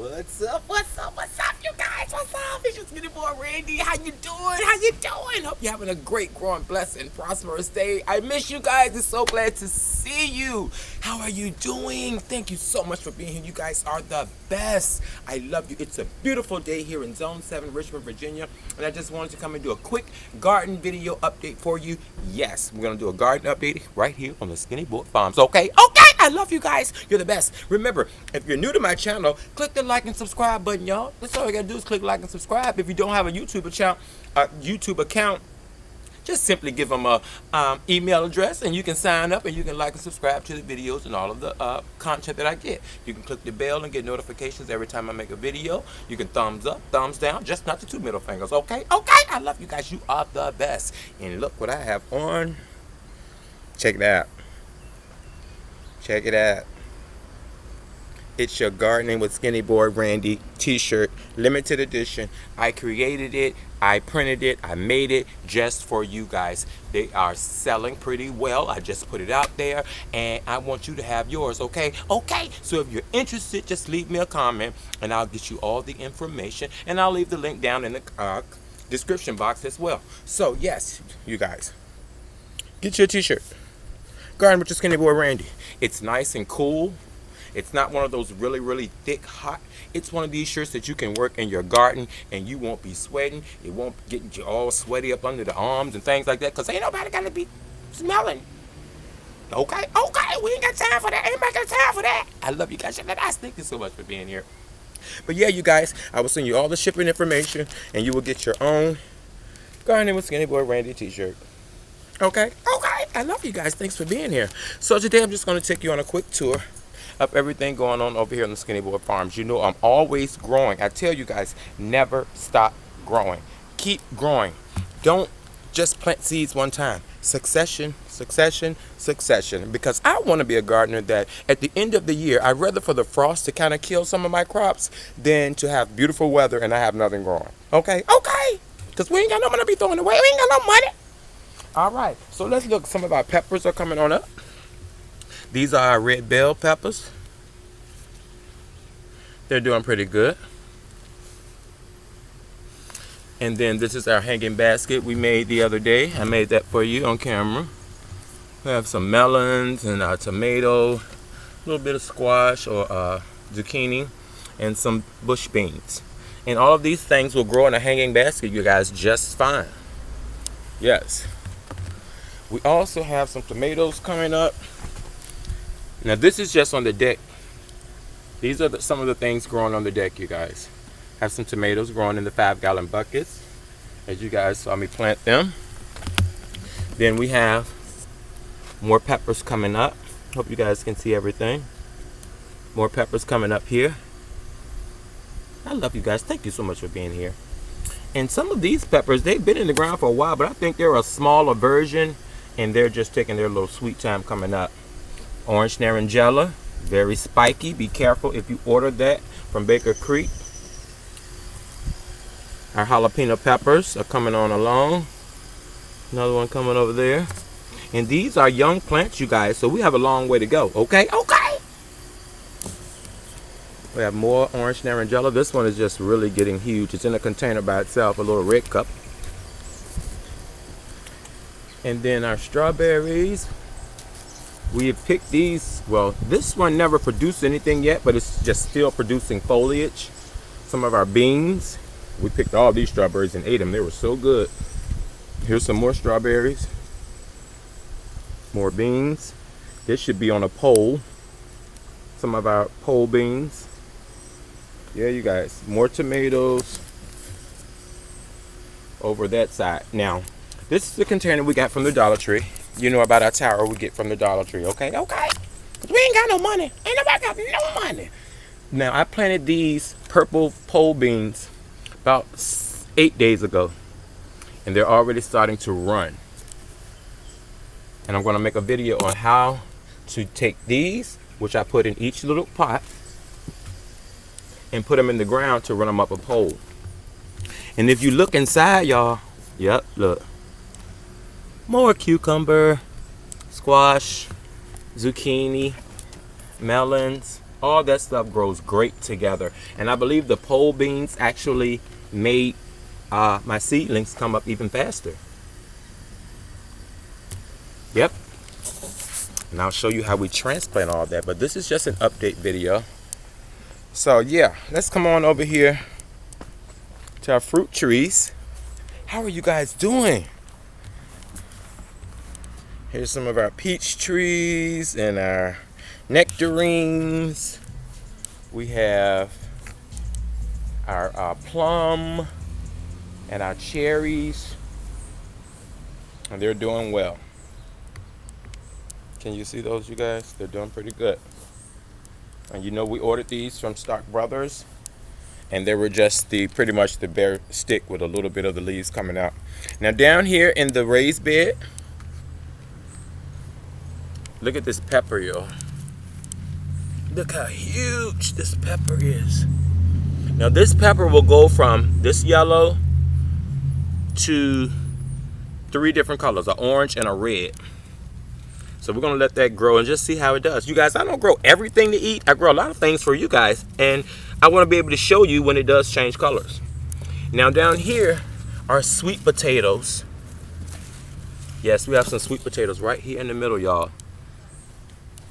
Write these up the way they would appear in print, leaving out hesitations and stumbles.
What's up? What's up? What's up, you guys? What's up? It's your Skinny Boy Randy. How you doing? How you doing? Hope you're having a great, growing, blessed, and prosperous day. I miss you guys. I'm so glad to see you. How are you doing? Thank you so much for being here. You guys are the best. I love you. It's a beautiful day here in Zone 7, Richmond, Virginia. And I just wanted to come and do a quick garden video update for you. Yes, we're going to do a garden update right here on the Skinny Boy Farms. Okay? Okay. I love you guys. You're the best. Remember, if you're new to my channel, click the like and subscribe button, y'all. That's all you gotta do is click like and subscribe. If you don't have a YouTube account, just simply give them a email address and you can sign up and you can like and subscribe to the videos and all of the content that I get. You can click the bell and get notifications every time I make a video. You can thumbs up, thumbs down, just not the two middle fingers, okay? Okay, I love you guys. You are the best. And look what I have on. Check it out. Check it out. It's your Gardening with Skinny Boy Randy t-shirt, limited edition. I created it, I printed it, I made it just for you guys. They are selling pretty well. I just put it out there and I want you to have yours, okay? Okay, so if you're interested, just leave me a comment and I'll get you all the information and I'll leave the link down in the description box as well. So yes, you guys, get your t-shirt. Garden with the Skinny Boy Randy. It's nice and cool. It's not one of those really thick, hot. It's one of these shirts that you can work in your garden and you won't be sweating. It won't get you all sweaty up under the arms and things like that because ain't nobody got to be smelling. Okay, okay, we ain't got time for that. Ain't got time for that. I love you guys. Thank you so much for being here. But yeah, you guys, I will send you all the shipping information and you will get your own Gardening with Skinny Boy Randy t-shirt. Okay, okay, I love you guys. Thanks for being here. So today I'm just going to take you on a quick tour of everything going on over here on the Skinny Boy Farms. You know I'm always growing. I tell you guys, never stop growing. Keep growing. Don't just plant seeds one time. Succession, succession, succession. Because I want to be a gardener that at the end of the year, I'd rather for the frost to kind of kill some of my crops than to have beautiful weather and I have nothing growing. Okay, okay. Because we ain't got no money to be throwing away. We ain't got no money. All right, so let's look. Some of our peppers are coming on up. These are our red bell peppers. They're doing pretty good. And then this is our hanging basket we made the other day. I made that for you on camera. We have some melons and a tomato, a little bit of squash or zucchini, and some bush beans. And all of these things will grow in a hanging basket, you guys, just fine. Yes. We also have some tomatoes coming up. Now this is just on the deck. These are some of the things growing on the deck, you guys. Have some tomatoes growing in the 5-gallon buckets, as you guys saw me plant them. Then we have more peppers coming up. Hope you guys can see everything. More peppers coming up here. I love you guys. Thank you so much for being here. And some of these peppers, they've been in the ground for a while, but I think they're a smaller version and they're just taking their little sweet time coming up. Orange Narangella, very spiky. Be careful if you order that from Baker Creek. Our jalapeno peppers are coming on along. Another one coming over there. And these are young plants, you guys, so we have a long way to go. Okay, okay. We have more orange Narangella. This one is just really getting huge. It's in a container by itself, a little red cup. And then our strawberries. We have picked these. Well, this one never produced anything yet, but it's just still producing foliage. Some of our beans. We picked all these strawberries and ate them. They were so good. Here's some more strawberries. More beans. This should be on a pole. Some of our pole beans. Yeah, you guys. More tomatoes over that side. Now, this is the container we got from the Dollar Tree. You know about our tower we get from the Dollar Tree, okay? Okay. Because we ain't got no money. Ain't nobody got no money. Now, I planted these purple pole beans about 8 days ago. And they're already starting to run. And I'm going to make a video on how to take these, which I put in each little pot, and put them in the ground to run them up a pole. And if you look inside, y'all, yep, look. More cucumber, squash, zucchini, melons, All that stuff grows great together. And I believe the pole beans actually made my seedlings come up even faster. Yep. And I'll show you how we transplant all that. But this is just an update video. So yeah, let's come on over here to our fruit trees. How are you guys doing? Here's some of our peach trees and our nectarines. We have our plum and our cherries, and they're doing well. Can you see those, you guys? They're doing pretty good. And you know, we ordered these from Stock Brothers, and they were just pretty much the bare stick with a little bit of the leaves coming out. Now down here in the raised bed, look at this pepper, yo. Look how huge this pepper is. Now this pepper will go from this yellow to 3 different colors, an orange and a red. So we're gonna let that grow and just see how it does. You guys, I don't grow everything to eat. I grow a lot of things for you guys, and I wanna be able to show you when it does change colors. Now down here are sweet potatoes. Yes, we have some sweet potatoes right here in the middle, y'all.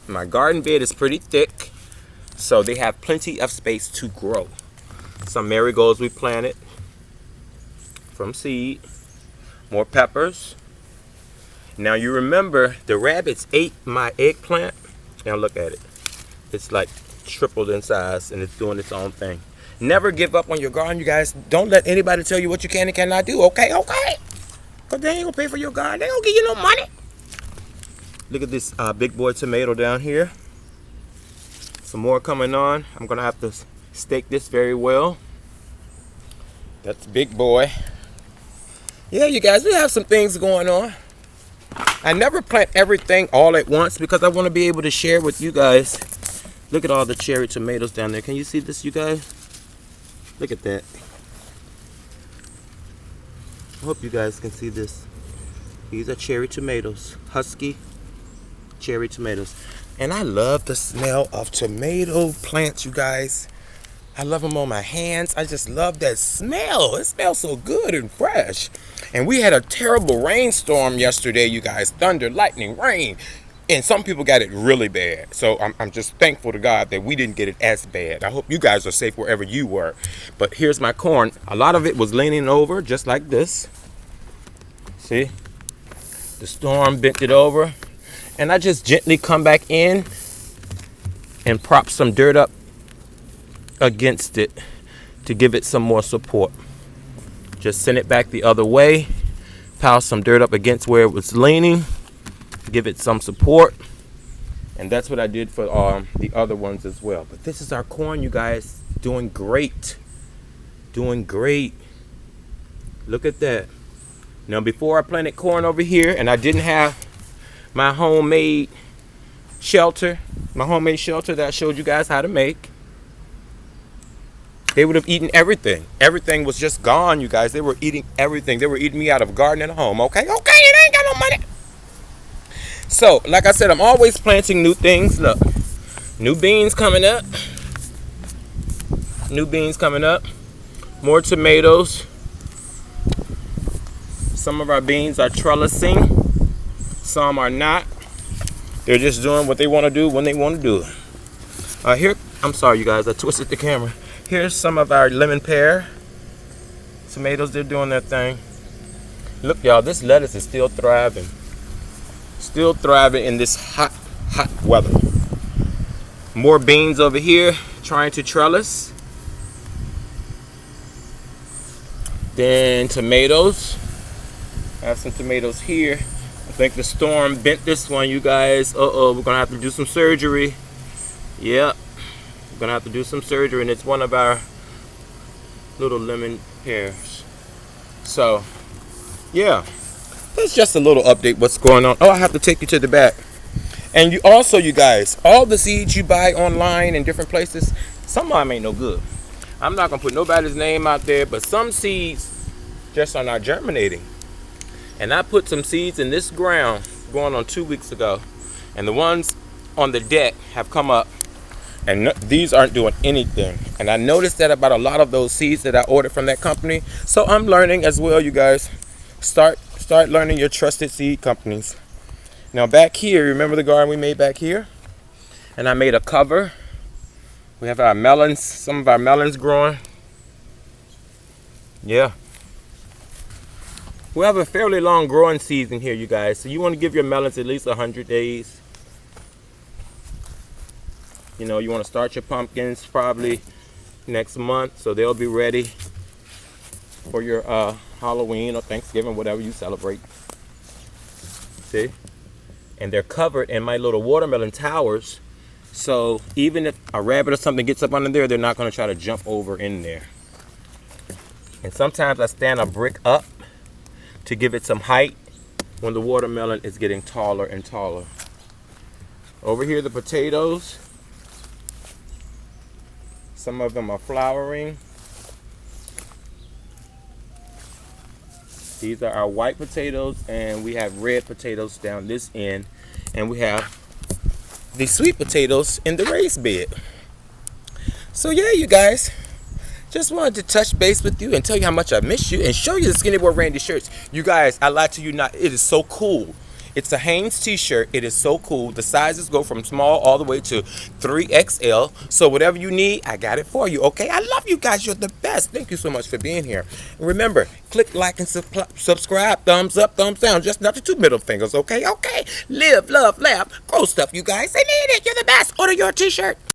My garden bed is pretty thick, so they have plenty of space to grow. Some marigolds we planted from seed. More peppers. Now you remember the rabbits ate my eggplant. Now look at it. It's like tripled in size and it's doing its own thing. Never give up on your garden, you guys. Don't let anybody tell you what you can and cannot do, okay? Okay? Because they ain't gonna pay for your garden. They ain't gonna give you no money. Look at this big boy tomato down here. Some more coming on. I'm gonna have to stake this very well. That's big boy. Yeah, you guys, we have some things going on. I never plant everything all at once because I want to be able to share with you guys. Look at all the cherry tomatoes down there. Can you see this, you guys? Look at that. I hope you guys can see this. These are cherry tomatoes. Husky cherry tomatoes. And I love the smell of tomato plants, you guys. I love them on my hands. I just love that smell. It smells so good and fresh. And we had a terrible rainstorm yesterday, you guys. Thunder, lightning, rain. And some people got it really bad. So I'm just thankful to God that we didn't get it as bad. I hope you guys are safe wherever you were. But here's my corn. A lot of it was leaning over just like this. See? The storm bent it over. And I just gently come back in and prop some dirt up against it to give it some more support. Just send it back the other way, pile some dirt up against where it was leaning, give it some support, and that's what I did for the other ones as well. But this is our corn, you guys. Doing great. Doing great. Look at that. Now before I planted corn over here and I didn't have my homemade shelter that I showed you guys how to make, they would have eaten everything. Everything was just gone, you guys. They were eating everything. They were eating me out of garden and home, okay? Okay, it ain't got no money. So, like I said, I'm always planting new things. Look, new beans coming up. New beans coming up. More tomatoes. Some of our beans are trellising. Some are not. They're just doing what they want to do when they want to do it. Here, I'm sorry, you guys. I twisted the camera. Here's some of our lemon pear tomatoes. They're doing their thing. Look, y'all, this lettuce is still thriving. Still thriving in this hot weather. More beans over here trying to trellis. Then tomatoes. I have some tomatoes here. I think the storm bent this one, you guys. Uh-oh, we're gonna have to do some surgery. Yep. Gonna have to do some surgery, and it's one of our little lemon pears. So yeah, that's just a little update what's going on. Oh, I have to take you to the back. And you also, you guys, all the seeds you buy online in different places, some of them ain't no good. I'm not gonna put nobody's name out there, but some seeds just are not germinating. And I put some seeds in this ground going on 2 weeks ago, and the ones on the deck have come up And these aren't doing anything. And I noticed that about a lot of those seeds that I ordered from that company. So I'm learning as well, you guys. Start learning your trusted seed companies. Now back here, remember the garden we made back here? And I made a cover. We have our melons, some of our melons growing. Yeah. We have a fairly long growing season here, you guys. So you want to give your melons at least 100 days. You know, you want to start your pumpkins probably next month, so they'll be ready for your Halloween or Thanksgiving, whatever you celebrate. See? And they're covered in my little watermelon towers, so even if a rabbit or something gets up under there, they're not going to try to jump over in there. And sometimes I stand a brick up to give it some height when the watermelon is getting taller and taller. Over here, the potatoes. Some of them are flowering. These are our white potatoes, and we have red potatoes down this end, and we have the sweet potatoes in the raised bed. So yeah, you guys, just wanted to touch base with you and tell you how much I miss you and show you the Skinny Boy Randy shirts. You guys, I lied to you not. It is so cool. It's a Hanes t-shirt. It is so cool. The sizes go from small all the way to 3XL. So whatever you need, I got it for you, okay? I love you guys. You're the best. Thank you so much for being here. And remember, click like and subscribe. Thumbs up, thumbs down. Just not the two middle fingers, okay? Okay. Live, love, laugh. Grow stuff, you guys. They need it. You're the best. Order your t-shirt.